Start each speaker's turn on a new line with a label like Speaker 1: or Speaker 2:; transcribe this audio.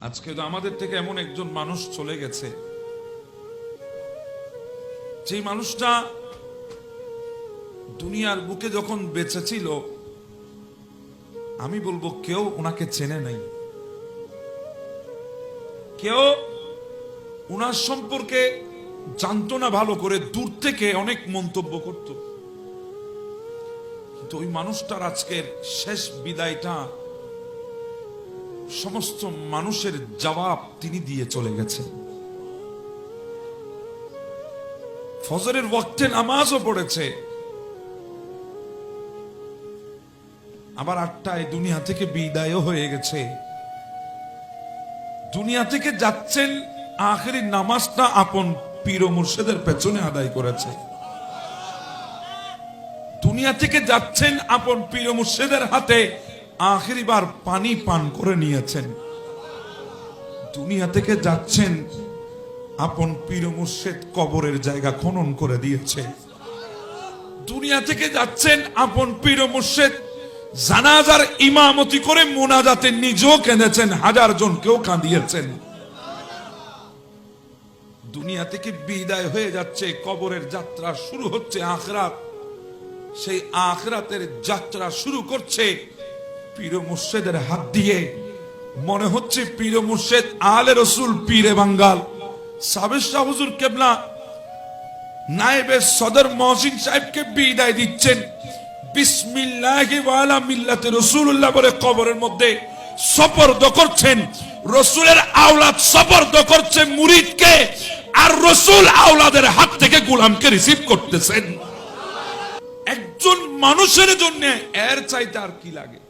Speaker 1: আজকে তো আমাদের থেকে এমন একজন মানুষ চলে গেছে, যে মানুষটা দুনিয়ার বুকে যখন বেঁচে ছিল, আমি বলবো কেউ ওনাকে চেনে নাই, কেউ ওনার সম্পর্কে জানতো না ভালো করে, দূর থেকে অনেক মন্তব্য করত। কিন্তু ওই মানুষটার আজকের শেষ বিদায়টা সমস্ত মানুষের জবাব তিনি দিয়ে চলে গেছেন। ফজরের ওয়াক্তে নামাজও পড়েছে, আবার 8টায় দুনিয়া থেকে বিদায়ও হয়ে গেছে। দুনিয়া থেকে যাচ্ছেন, আখেরি নামাজটা আপন পীর ও মুর্শিদের পেছনে আদায় করেছে। দুনিয়া থেকে যাচ্ছেন, আপন পীর ও মুর্শিদের হাতে আখেরি বার পানি পান করে নিয়েছেন। দুনিয়া থেকে যাচ্ছেন, আপন পীর ও মুর্শিদ কবরের জায়গা খনন করে দিয়েছে। দুনিয়া থেকে যাচ্ছেন, আপন পীর ও মুর্শিদ জানাজার ইমামতি করে মুনাজাতে নিজেও কেঁদেছেন, হাজার জনকেও কাঁদিয়েছেন। দুনিয়া থেকে বিদায় হয়ে যাচ্ছে, কবরের যাত্রা শুরু হচ্ছে আখিরাত। সেই আখিরাতের যাত্রা শুরু করছে পীর ও মুর্শিদের হাত দিয়ে। মনে হচ্ছে পীর ও মুর্শিদ আলে রসুল পীরে বাঙ্গাল সাবেক শাহ হুজুর কেবলা নায়েবে সদর মহসিন সাহেবকে বিদায় দিচ্ছেন। বিসমিল্লাহি ওয়া আলা মিল্লাতি রাসূলুল্লাহ বলে কবরের মধ্যে সুপর্দ করছেন। রাসূলের আওলাদ সুপর্দ করছে মুরিদকে, আর রাসূল আওলাদের হাত থেকে গোলামকে রিসিভ করতেছেন। একজন মানুষের জন্য এর চাইতে আর কি লাগে?